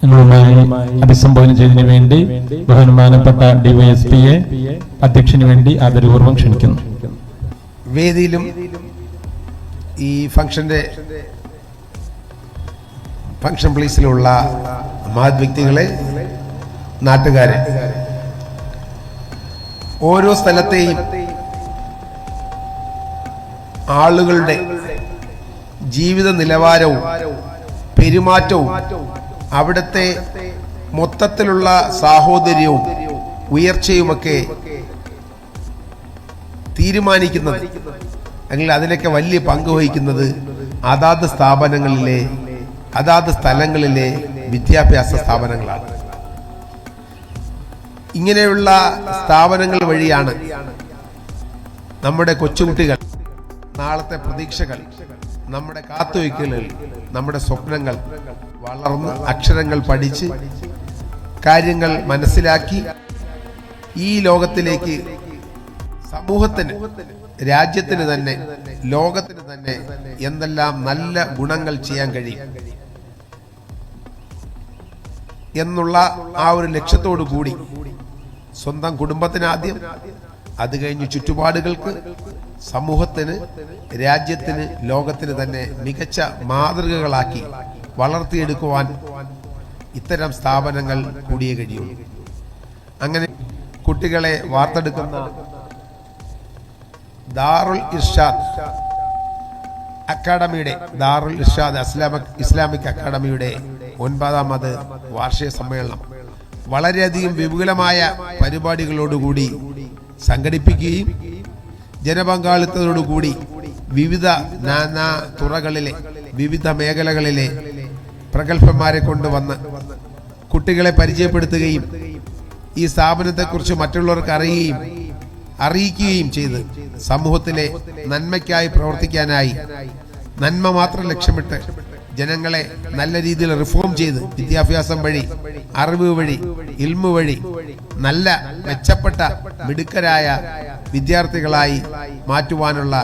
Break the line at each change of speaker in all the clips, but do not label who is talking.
ഞങ്ങളുമായി അഭിസംബോധന ചെയ്തതിനു വേണ്ടി ബഹുമാനപ്പെട്ട ഡിവൈഎസ്പിയെ അധ്യക്ഷന് വേണ്ടി ആദരപൂർവ്വം ക്ഷണിക്കുന്നു.
വേദിയിലും ഈ ഫംഗ്ഷൻ പ്ലേസിലുള്ള മഹത് വ്യക്തികളെ, നാട്ടുകാരെ, ഓരോ സ്ഥലത്തെയും ആളുകളുടെ ജീവിത നിലവാരവും പെരുമാറ്റവും അവിടുത്തെ മൊത്തത്തിലുള്ള സാഹോദര്യവും ഉയർച്ചയുമൊക്കെ തീരുമാനിക്കുന്നത് അല്ലെങ്കിൽ അതിനൊക്കെ വലിയ പങ്ക് വഹിക്കുന്നത് അതാത് സ്ഥാപനങ്ങളിലെ അതാത് സ്ഥലങ്ങളിലെ വിദ്യാഭ്യാസ സ്ഥാപനങ്ങളാണ്. ഇങ്ങനെയുള്ള സ്ഥാപനങ്ങൾ വഴിയാണ് നമ്മുടെ കൊച്ചുകുട്ടികൾ, നാളത്തെ പ്രതീക്ഷകൾ, നമ്മുടെ കാത്തുവയ്ക്കലുകൾ, നമ്മുടെ സ്വപ്നങ്ങൾ വളർന്ന് അക്ഷരങ്ങൾ പഠിച്ച് കാര്യങ്ങൾ മനസ്സിലാക്കി ഈ ലോകത്തിലേക്ക് സമൂഹത്തിന്, രാജ്യത്തിന് തന്നെ, ലോകത്തിന് തന്നെ എന്തെല്ലാം നല്ല ഗുണങ്ങൾ ചെയ്യാൻ കഴിയും എന്നുള്ള ആ ഒരു ലക്ഷ്യത്തോടു കൂടി സ്വന്തം കുടുംബത്തിന് ആദ്യം, അത് കഴിഞ്ഞ് ചുറ്റുപാടുകൾക്ക്, സമൂഹത്തിന്, രാജ്യത്തിന്, ലോകത്തിന് തന്നെ മികച്ച മാതൃകകളാക്കി വളർത്തിയെടുക്കുവാൻ ഇത്തരം സ്ഥാപനങ്ങൾ കൂടിയേ കഴിയുള്ളൂ. അങ്ങനെ കുട്ടികളെ വാർത്തെടുക്കുന്ന ദാറുൽ ഇർഷാദ് അക്കാഡമിയുടെ, ദാറുൽ ഇർഷാദ് ഇസ്ലാമിക് അക്കാഡമിയുടെ 9ാമത് വാർഷിക സമ്മേളനം വളരെയധികം വിപുലമായ പരിപാടികളോടുകൂടി സംഘടിപ്പിക്കുകയും ജനപങ്കാളിത്തത്തോടുകൂടി വിവിധ നാനാ തുറകളിലെ, വിവിധ മേഖലകളിലെ പ്രഗത്ഭന്മാരെ കൊണ്ടുവന്ന് കുട്ടികളെ പരിചയപ്പെടുത്തുകയും ഈ സ്ഥാപനത്തെക്കുറിച്ച് മറ്റുള്ളവർക്ക് അറിയിക്കുകയും ചെയ്ത് സമൂഹത്തിലെ നന്മയ്ക്കായി പ്രവർത്തിക്കാനായി, നന്മ മാത്രം ലക്ഷ്യമിട്ട് ജനങ്ങളെ നല്ല രീതിയിൽ റിഫോം ചെയ്ത് വിദ്യാഭ്യാസം വഴി, അറിവ് വഴി, ഇൽമു വഴി നല്ല മെച്ചപ്പെട്ട മിടുക്കരായ വിദ്യാർത്ഥികളായി മാറ്റുവാനുള്ള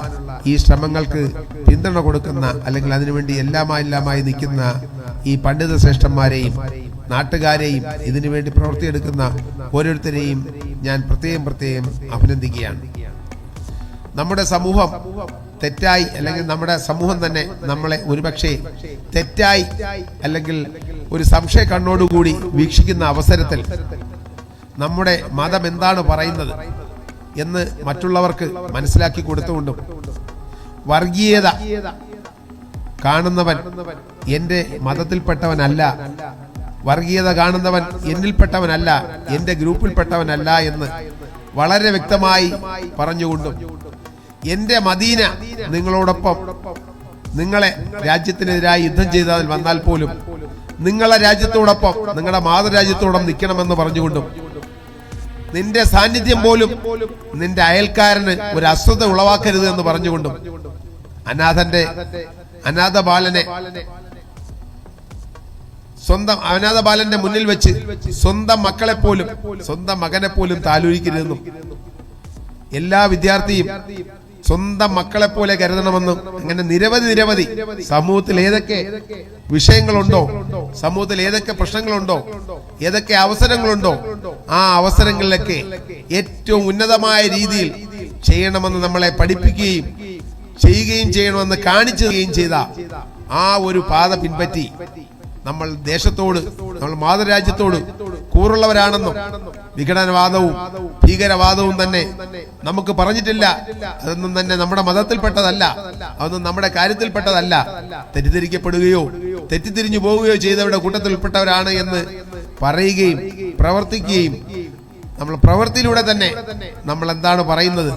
ഈ ശ്രമങ്ങൾക്ക് പിന്തുണ കൊടുക്കുന്ന, അല്ലെങ്കിൽ അതിനുവേണ്ടി എല്ലാമായി നിൽക്കുന്ന ഈ പണ്ഡിത ശ്രേഷ്ഠന്മാരെയും നാട്ടുകാരെയും ഇതിനുവേണ്ടി പ്രവർത്തിയെടുക്കുന്ന ഓരോരുത്തരെയും ഞാൻ പ്രത്യേകം അഭിനന്ദിക്കുകയാണ്. നമ്മുടെ സമൂഹം തെറ്റായി, അല്ലെങ്കിൽ നമ്മുടെ സമൂഹം തന്നെ നമ്മളെ ഒരുപക്ഷെ തെറ്റായി അല്ലെങ്കിൽ ഒരു സംശയ കണ്ണോടുകൂടി വീക്ഷിക്കുന്ന അവസരത്തിൽ നമ്മുടെ മതം എന്താണ് പറയുന്നത് എന്ന് മറ്റുള്ളവർക്ക് മനസ്സിലാക്കി കൊടുത്തുകൊണ്ടും, വർഗീയത കാണുന്നവൻ എൻ്റെ മതത്തിൽപ്പെട്ടവനല്ല, വർഗീയത കാണുന്നവൻ എന്നിൽപ്പെട്ടവനല്ല, എൻ്റെ ഗ്രൂപ്പിൽപ്പെട്ടവനല്ല എന്ന് വളരെ വ്യക്തമായി പറഞ്ഞുകൊണ്ടും, എന്റെ മദീന നിങ്ങളോടൊപ്പം, നിങ്ങളെ രാജ്യത്തിനെതിരായി യുദ്ധം ചെയ്താൽ വന്നാൽ പോലും നിങ്ങളെ രാജ്യത്തോടൊപ്പം, നിങ്ങളുടെ മാതൃരാജ്യത്തോടൊപ്പം നിൽക്കണമെന്ന് പറഞ്ഞുകൊണ്ടും, നിന്റെ സാന്നിധ്യം പോലും നിന്റെ അയൽക്കാരന് ഒരു അസ്വസ്ഥ ഉളവാക്കരുത് എന്ന് പറഞ്ഞുകൊണ്ടും, അനാഥ ബാലന്റെ മുന്നിൽ വെച്ച് സ്വന്തം മക്കളെ പോലും, സ്വന്തം മകനെ പോലും താലോലിക്കരുതെന്നും, എല്ലാ വിദ്യാർത്ഥിയും സ്വന്തം മക്കളെ പോലെ കരുതണമെന്നും, അങ്ങനെ നിരവധി സമൂഹത്തിൽ ഏതൊക്കെ വിഷയങ്ങളുണ്ടോ, സമൂഹത്തിൽ ഏതൊക്കെ പ്രശ്നങ്ങളുണ്ടോ, ഏതൊക്കെ അവസരങ്ങളുണ്ടോ, ആ അവസരങ്ങളിലൊക്കെ ഏറ്റവും ഉന്നതമായ രീതിയിൽ ചെയ്യണമെന്ന് നമ്മളെ പഠിപ്പിക്കുകയും ചെയ്യുകയും ചെയ്യണമെന്ന് കാണിച്ചു തരികയും ചെയ്ത ആ ഒരു പാത പിൻപറ്റി നമ്മൾ ദേശത്തോട്, നമ്മൾ മാതൃരാജ്യത്തോട് കൂറുള്ളവരാണെന്നും, വിഘടനവാദവും ഭീകരവാദവും തന്നെ നമുക്ക് പറഞ്ഞിട്ടില്ല, അതൊന്നും തന്നെ നമ്മുടെ മതത്തിൽപ്പെട്ടതല്ല, അതൊന്നും നമ്മുടെ കാര്യത്തിൽപ്പെട്ടതല്ല, തെറ്റിദ്ധരിക്കപ്പെടുകയോ തെറ്റിത്തിരിഞ്ഞു പോവുകയോ ചെയ്തവരുടെ കൂട്ടത്തിൽപ്പെട്ടവരാണ് എന്ന് പറയുകയും പ്രവർത്തിക്കുകയും, നമ്മൾ പ്രവൃത്തിയിലൂടെ തന്നെ നമ്മൾ എന്താണ് പറയുന്നത്,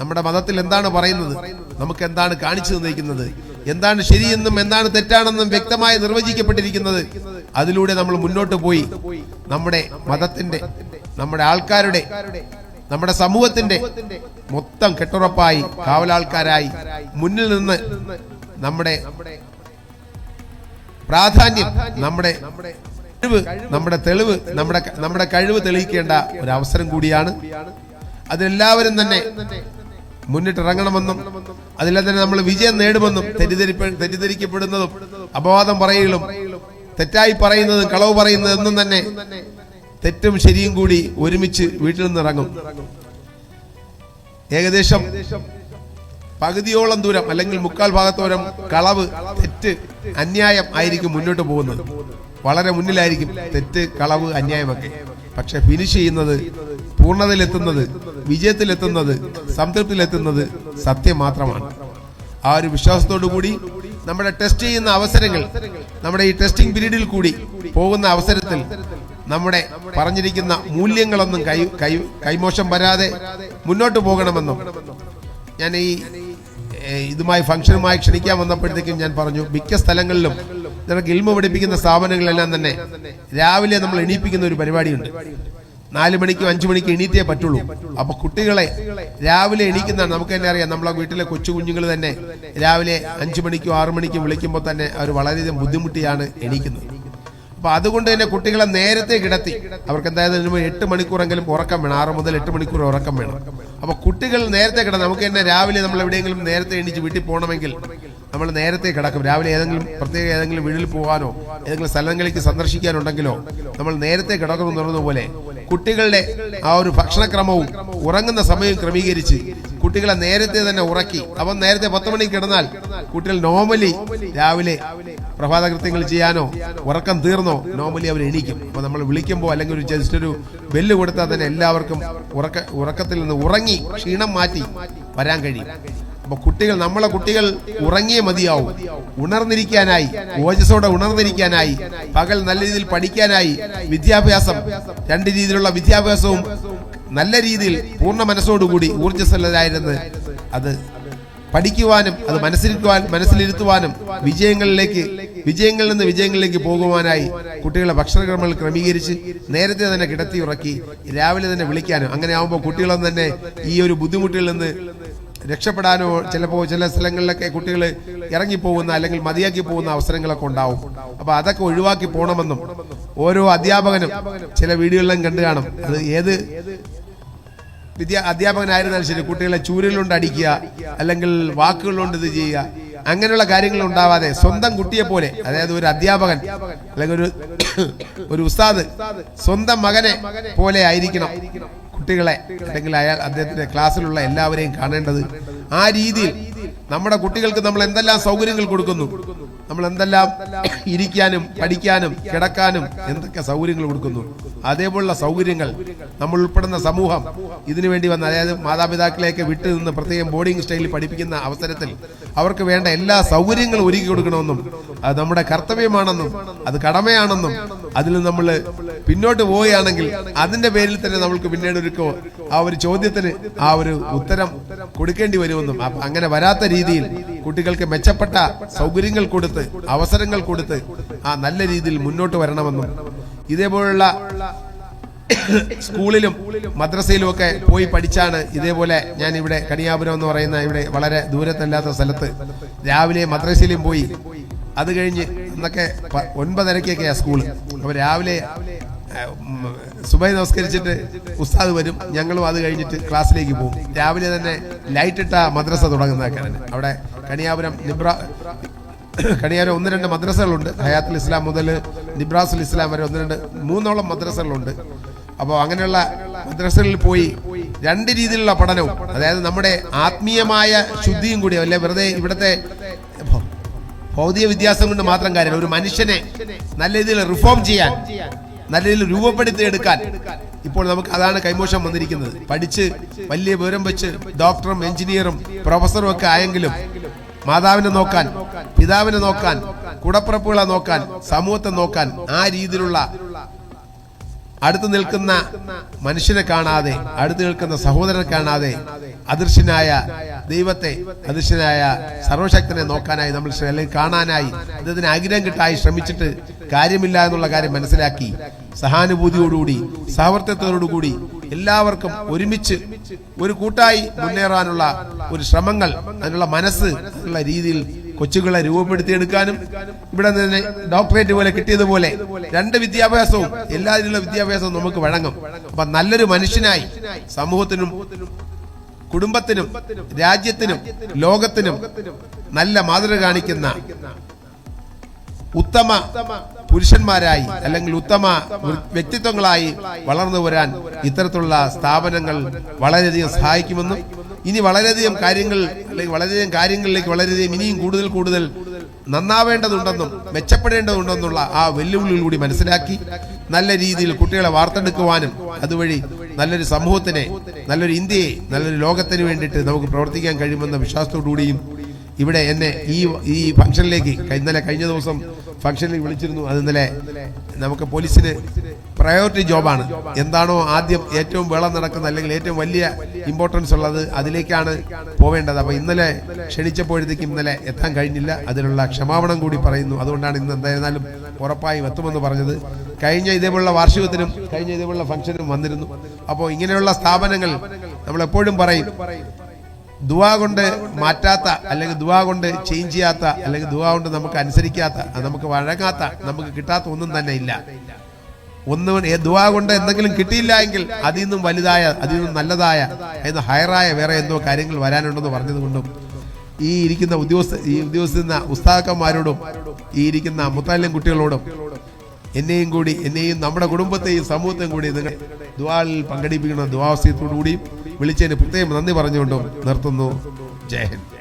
നമ്മുടെ മതത്തിൽ എന്താണ് പറയുന്നത്, നമുക്ക് എന്താണ് കാണിച്ചു തന്നിരിക്കുന്നത്, എന്താണ് ശരിയെന്നും എന്താണ് തെറ്റാണെന്നും വ്യക്തമായി നിർവചിക്കപ്പെട്ടിരിക്കുന്നത്, അതിലൂടെ നമ്മൾ മുന്നോട്ട് പോയി നമ്മുടെ മതത്തിന്റെ, നമ്മുടെ ആൾക്കാരുടെ, നമ്മുടെ സമൂഹത്തിന്റെ മൊത്തം കെട്ടുറപ്പായി കാവലാൾക്കാരായി മുന്നിൽ നിന്ന് നമ്മുടെ പ്രാധാന്യം, നമ്മുടെ തെളിവ്, നമ്മുടെ കഴിവ് തെളിയിക്കേണ്ട ഒരു അവസരം കൂടിയാണ്. അതിലെല്ലാവരും തന്നെ മുന്നിട്ടിറങ്ങണമെന്നും, അതിലെ തന്നെ നമ്മൾ വിജയം നേടുമെന്നും, തെറ്റിദ്ധരിക്കപ്പെടുന്നതും അപവാദം പറയലും തെറ്റായി പറയുന്നതും കളവ് പറയുന്നതെന്നും തന്നെ തെറ്റും ശരിയും കൂടി ഒരുമിച്ച് വീട്ടിൽ നിന്ന് ഇറങ്ങും. ഏകദേശം പകുതിയോളം ദൂരം അല്ലെങ്കിൽ മുക്കാൽ ഭാഗത്തോളം കളവ്, തെറ്റ്, അന്യായം ആയിരിക്കും മുന്നോട്ട് പോകുന്നത്. വളരെ മുന്നിലായിരിക്കും തെറ്റ്, കളവ്, അന്യായമൊക്കെ. പക്ഷെ ഫിനിഷ് ചെയ്യുന്നത്, പൂർണ്ണതയിലെത്തുന്നത്, വിജയത്തിലെത്തുന്നത്, സംതൃപ്തിയിലെത്തുന്നത് സത്യം മാത്രമാണ്. ആ ഒരു വിശ്വാസത്തോടു കൂടി നമ്മുടെ ടെസ്റ്റ് ചെയ്യുന്ന അവസരങ്ങൾ, നമ്മുടെ ഈ ടെസ്റ്റിംഗ് പീരീഡിൽ കൂടി പോകുന്ന അവസരത്തിൽ നമ്മുടെ പറഞ്ഞിരിക്കുന്ന മൂല്യങ്ങളൊന്നും കൈമോശം വരാതെ മുന്നോട്ട് പോകണമെന്നും ഞാൻ ഈ ഇതുമായി ഫംഗ്ഷനുമായി ക്ഷണിക്കാൻ വന്നപ്പോഴത്തേക്കും ഞാൻ പറഞ്ഞു, മിക്ക സ്ഥലങ്ങളിലും നമുക്ക് ഇൽമ പഠിപ്പിക്കുന്ന സ്ഥാപനങ്ങളെല്ലാം തന്നെ രാവിലെ നമ്മൾ എണീപ്പിക്കുന്ന ഒരു പരിപാടിയുണ്ട്. 4 മണിക്കും 5 മണിക്കും എണീറ്റേ പറ്റുള്ളൂ. അപ്പൊ കുട്ടികളെ രാവിലെ എണീക്കുന്നതാണ്. നമുക്ക് തന്നെ അറിയാം, നമ്മളെ വീട്ടിലെ കൊച്ചു കുഞ്ഞുങ്ങൾ തന്നെ രാവിലെ 5 മണിക്കും 6 മണിക്കും വിളിക്കുമ്പോൾ തന്നെ അവർ വളരെയധികം ബുദ്ധിമുട്ടിയാണ് എണീക്കുന്നത്. അപ്പൊ അതുകൊണ്ട് തന്നെ കുട്ടികളെ നേരത്തെ കിടത്തി അവർക്ക് എന്തായാലും 8 മണിക്കൂറെങ്കിലും ഉറക്കം വേണം. 6 മുതൽ 8 മണിക്കൂർ ഉറക്കം വേണം. അപ്പൊ കുട്ടികൾ നേരത്തെ കിടന്ന് നമുക്ക് തന്നെ രാവിലെ നമ്മൾ എവിടെയെങ്കിലും നേരത്തെ എണീച്ച് വീട്ടിൽ പോകണമെങ്കിൽ നമ്മൾ നേരത്തെ കിടക്കും. രാവിലെ ഏതെങ്കിലും വീട്ടിൽ പോകാനോ ഏതെങ്കിലും സ്ഥലങ്ങളിലേക്ക് സന്ദർശിക്കാനുണ്ടെങ്കിലോ നമ്മൾ നേരത്തെ കിടക്കണമെന്ന് പറഞ്ഞതുപോലെ കുട്ടികളുടെ ആ ഒരു ഭക്ഷണക്രമവും ഉറങ്ങുന്ന സമയവും ക്രമീകരിച്ച് കുട്ടികളെ നേരത്തെ തന്നെ ഉറക്കി. അപ്പം നേരത്തെ 10 മണിക്ക് കിടന്നാൽ കുട്ടികൾ നോർമലി രാവിലെ പ്രഭാത കൃത്യങ്ങൾ ചെയ്യാനോ ഉറക്കം തീർന്നോ നോർമലി അവർ എണീക്കും. അപ്പൊ നമ്മൾ വിളിക്കുമ്പോൾ അല്ലെങ്കിൽ ഒരു ജസ്റ്റ് ഒരു ബെല്ല് കൊടുത്താൽ തന്നെ എല്ലാവർക്കും ഉറക്കത്തിൽ നിന്ന് ഉറങ്ങി ക്ഷീണം മാറ്റി വരാൻ കഴിയും. അപ്പൊ നമ്മളെ കുട്ടികൾ ഉറങ്ങിയേ മതിയാവും. ഉണർന്നിരിക്കാനായി, ഓജസ്സോടെ ഉണർന്നിരിക്കാനായി, പകൽ നല്ല രീതിയിൽ പഠിക്കാനായി, വിദ്യാഭ്യാസം 2 രീതിയിലുള്ള വിദ്യാഭ്യാസവും നല്ല രീതിയിൽ പൂർണ്ണ മനസ്സോടുകൂടി ഊർജ്ജസ്വലരായിരുന്ന് അത് പഠിക്കുവാനും അത് മനസ്സിലിരുത്തുവാനും വിജയങ്ങളിൽ നിന്ന് വിജയങ്ങളിലേക്ക് പോകുവാനായി കുട്ടികളെ ഭക്ഷണക്രമങ്ങൾ ക്രമീകരിച്ച് നേരത്തെ തന്നെ കിടത്തി ഉറക്കി രാവിലെ തന്നെ വിളിക്കാനും, അങ്ങനെ ആവുമ്പോൾ കുട്ടികളൊന്നും തന്നെ ഈ ഒരു ബുദ്ധിമുട്ടുകളിൽ നിന്ന് രക്ഷപ്പെടാനോ ചിലപ്പോൾ ചില സ്ഥലങ്ങളിലൊക്കെ കുട്ടികൾ ഇറങ്ങിപ്പോകുന്ന അല്ലെങ്കിൽ മതിയാക്കി പോകുന്ന അവസരങ്ങളൊക്കെ ഉണ്ടാവും. അപ്പൊ അതൊക്കെ ഒഴിവാക്കി പോകണമെന്നും ഓരോ അധ്യാപകനും ചില വീഡിയോകളിലും കണ്ടു കാണും. അത് ഏത് അധ്യാപകനായിരുന്നാലും ശരി, കുട്ടികളെ ചൂരലുകൊണ്ട് അടിക്കുക അല്ലെങ്കിൽ വാക്കുകളുകൊണ്ട് ഇത് ചെയ്യുക, അങ്ങനെയുള്ള കാര്യങ്ങൾ ഉണ്ടാവാതെ സ്വന്തം കുട്ടിയെ പോലെ, അതായത് ഒരു അധ്യാപകൻ അല്ലെങ്കിൽ ഒരു ഉസ്താദ് സ്വന്തം മകനെ പോലെ ആയിരിക്കണം കുട്ടികളെ അല്ലെങ്കിൽ അദ്ദേഹത്തിന്റെ ക്ലാസ്സിലുള്ള എല്ലാവരെയും കാണേണ്ടത്. ആ രീതിയിൽ നമ്മുടെ കുട്ടികൾക്ക് നമ്മൾ എന്തെല്ലാം സൗകര്യങ്ങൾ കൊടുക്കുന്നു, നമ്മൾ എന്തെല്ലാം ഇരിക്കാനും പഠിക്കാനും കിടക്കാനും എന്തൊക്കെ സൗകര്യങ്ങൾ കൊടുക്കുന്നു, അതേപോലുള്ള സൗകര്യങ്ങൾ നമ്മൾ ഉൾപ്പെടുന്ന സമൂഹം ഇതിനു വേണ്ടി വന്ന, അതായത് മാതാപിതാക്കളെയൊക്കെ വിട്ടു നിന്ന് പ്രത്യേകം ബോർഡിംഗ് സ്റ്റൈലിൽ പഠിപ്പിക്കുന്ന അവസരത്തിൽ അവർക്ക് വേണ്ട എല്ലാ സൗകര്യങ്ങളും ഒരുക്കി കൊടുക്കണമെന്നും അത് നമ്മുടെ കർത്തവ്യമാണെന്നും അത് കടമയാണെന്നും അതിൽ നമ്മൾ പിന്നോട്ട് പോവുകയാണെങ്കിൽ അതിന്റെ പേരിൽ തന്നെ നമ്മൾക്ക് പിന്നീട് ആ ഒരു ചോദ്യത്തിന് ആ ഒരു ഉത്തരം കൊടുക്കേണ്ടി വരുമെന്നും, അങ്ങനെ വരാത്ത രീതിയിൽ കുട്ടികൾക്ക് മെച്ചപ്പെട്ട സൗകര്യങ്ങൾ കൊടുത്ത് അവസരങ്ങൾ കൊടുത്ത് ആ നല്ല രീതിയിൽ മുന്നോട്ട് വരണമെന്നും, ഇതേപോലുള്ള സ്കൂളിലും മദ്രസയിലും ഒക്കെ പോയി പഠിച്ചാണ് ഇതേപോലെ ഞാൻ ഇവിടെ കണിയാപുരം എന്ന് പറയുന്ന ഇവിടെ വളരെ ദൂരത്തല്ലാത്ത സ്ഥലത്ത് രാവിലെ മദ്രസയിലും പോയി, അത് കഴിഞ്ഞ് ഇന്നൊക്കെ 9:30 സ്കൂള്. അപ്പൊ രാവിലെ സുബഹി നമസ്കരിച്ചിട്ട് ഉസ്താദ് വരും, ഞങ്ങളും അത് കഴിഞ്ഞിട്ട് ക്ലാസ്സിലേക്ക് പോകും. രാവിലെ തന്നെ ലൈറ്റ് ഇട്ട മദ്രസ തുടങ്ങുന്നതൊക്കെയാണ്. അവിടെ കണിയാപുരം 1-2 മദ്രസകളുണ്ട്. ഹയാത്തുൽ ഇസ്ലാം മുതൽ നിബ്രാസുൽ ഇസ്ലാം വരെ 3 മദ്രസകളുണ്ട്. അപ്പോൾ അങ്ങനെയുള്ള മദ്രസകളിൽ പോയി 2 രീതിയിലുള്ള പഠനവും, അതായത് നമ്മുടെ ആത്മീയമായ ശുദ്ധിയും കൂടി, അല്ലെ വെറുതെ ഇവിടുത്തെ ഭൗതിക വിദ്യാഭ്യാസം കൊണ്ട് മാത്രം കാര്യമില്ല. ഒരു മനുഷ്യനെ നല്ല രീതിയിൽ റിഫോം ചെയ്യാൻ, നല്ല രീതിയിൽ രൂപപ്പെടുത്തി എടുക്കാൻ ഇപ്പോൾ നമുക്ക് അതാണ് കൈമോശം വന്നിരിക്കുന്നത്. പഠിച്ച് വലിയ വിവരം വെച്ച് ഡോക്ടറും എഞ്ചിനീയറും പ്രൊഫസറും ഒക്കെ ആയെങ്കിലും മാതാവിനെ നോക്കാൻ, പിതാവിനെ നോക്കാൻ, കൂടപ്പിറപ്പുകളെ നോക്കാൻ, സമൂഹത്തെ നോക്കാൻ ആ രീതിയിലുള്ള അടുത്ത് നിൽക്കുന്ന മനുഷ്യനെ കാണാതെ, അടുത്ത് നിൽക്കുന്ന സഹോദരനെ കാണാതെ അദൃശ്യനായ ദൈവത്തെ, അദൃശ്യനായ സർവശക്തനെ നോക്കാനായി നമ്മൾ അല്ലെങ്കിൽ കാണാനായി അദ്ദേഹത്തിന് ആഗ്രഹം കിട്ടായി ശ്രമിച്ചിട്ട് കാര്യമില്ല എന്നുള്ള കാര്യം മനസ്സിലാക്കി സഹാനുഭൂതിയോടുകൂടി സഹവർത്തിത്വത്തോടുകൂടി എല്ലാവർക്കും ഒരുമിച്ച് ഒരു കൂട്ടായി മുന്നേറാനുള്ള ഒരു ശ്രമങ്ങൾ, അതിനുള്ള മനസ്സ് ഉള്ള രീതിയിൽ കൊച്ചുകളെ രൂപപ്പെടുത്തിയെടുക്കാനും ഇവിടെ നിന്ന് ഡോക്ടറേറ്റ് പോലെ കിട്ടിയതുപോലെ 2 വിദ്യാഭ്യാസവും എല്ലാ രീതിയിലുള്ള വിദ്യാഭ്യാസവും നമുക്ക് വഴങ്ങും. അപ്പൊ നല്ലൊരു മനുഷ്യനായി സമൂഹത്തിനും കുടുംബത്തിനും രാജ്യത്തിനും ലോകത്തിനും നല്ല മാതൃക കാണിക്കുന്ന ഉത്തമ പുരുഷന്മാരായി അല്ലെങ്കിൽ ഉത്തമ വ്യക്തിത്വങ്ങളായി വളർന്നു വരാൻ ഇത്തരത്തിലുള്ള സ്ഥാപനങ്ങൾ വളരെയധികം സഹായിക്കുമെന്നും ഇനി വളരെയധികം കാര്യങ്ങൾ അല്ലെങ്കിൽ വളരെയധികം കാര്യങ്ങളിലേക്ക് വളരെയധികം ഇനിയും കൂടുതൽ നന്നാവേണ്ടതുണ്ടെന്നും മെച്ചപ്പെടേണ്ടതുണ്ടെന്നുള്ള ആ വെല്ലുവിളികൾ കൂടി മനസ്സിലാക്കി നല്ല രീതിയിൽ കുട്ടികളെ വാർത്തെടുക്കുവാനും അതുവഴി നല്ലൊരു സമൂഹത്തിനെ, നല്ലൊരു ഇന്ത്യയെ, നല്ലൊരു ലോകത്തിന് വേണ്ടിയിട്ട് നമുക്ക് പ്രവർത്തിക്കാൻ കഴിയുമെന്ന വിശ്വാസത്തോടുകൂടിയും ഇവിടെ എന്നെ ഈ ഫംഗ്ഷനിലേക്ക് കഴിഞ്ഞ ദിവസം ഫംഗ്ഷനിൽ വിളിച്ചിരുന്നു. അത് ഇന്നലെ നമുക്ക് പോലീസിന് പ്രയോറിറ്റി ജോബാണ്. എന്താണോ ആദ്യം ഏറ്റവും വേളം നടക്കുന്ന അല്ലെങ്കിൽ ഏറ്റവും വലിയ ഇമ്പോർട്ടൻസ് ഉള്ളത് അതിലേക്കാണ് പോവേണ്ടത്. അപ്പോൾ ഇന്നലെ ക്ഷണിച്ചപ്പോഴത്തേക്കും ഇന്നലെ എത്താൻ കഴിഞ്ഞില്ല. അതിനുള്ള ക്ഷമാപണം കൂടി പറയുന്നു. അതുകൊണ്ടാണ് ഇന്ന് എന്തായിരുന്നാലും ഉറപ്പായും എത്തുമെന്ന് പറഞ്ഞത്. കഴിഞ്ഞ ഇതേപോലുള്ള വാർഷികത്തിനും കഴിഞ്ഞ ഇതേപോലുള്ള ഫംഗ്ഷനും വന്നിരുന്നു. അപ്പോൾ ഇങ്ങനെയുള്ള സ്ഥാപനങ്ങൾ നമ്മളെപ്പോഴും പറയും, ദുആ കൊണ്ട് മാറ്റാത്ത അല്ലെങ്കിൽ ദുആ കൊണ്ട് ചേഞ്ച് ചെയ്യാത്ത അല്ലെങ്കിൽ ദുആ കൊണ്ട് നമുക്ക് അനുസരിക്കാത്ത, നമുക്ക് വഴങ്ങാത്ത, നമുക്ക് കിട്ടാത്ത ഒന്നും തന്നെ ഇല്ല. ദുആ കൊണ്ട് എന്തെങ്കിലും കിട്ടിയില്ല എങ്കിൽ അതിൽ നിന്നും വലുതായ, അതിൽ നിന്നും നല്ലതായ, അതിന് ഹയറായ വേറെ എന്തോ കാര്യങ്ങൾ വരാനുണ്ടെന്ന് പറഞ്ഞതുകൊണ്ടും ഈ ഇരിക്കുന്ന ഉദ്യോഗസ്ഥ ഉസ്താദന്മാരോടും ഈ ഇരിക്കുന്ന മുത്തല്ലിം കുട്ടികളോടും എന്നെയും നമ്മുടെ കുടുംബത്തെയും സമൂഹത്തെയും കൂടി നിങ്ങൾ ദുആയിൽ പങ്കെടുപ്പിക്കുന്ന ദുആവസ്യത്തോടു കൂടിയും വിളിച്ചതിന് പ്രത്യേകം നന്ദി പറഞ്ഞുകൊണ്ടും നിർത്തുന്നു. ജയ് ഹിന്ദ്.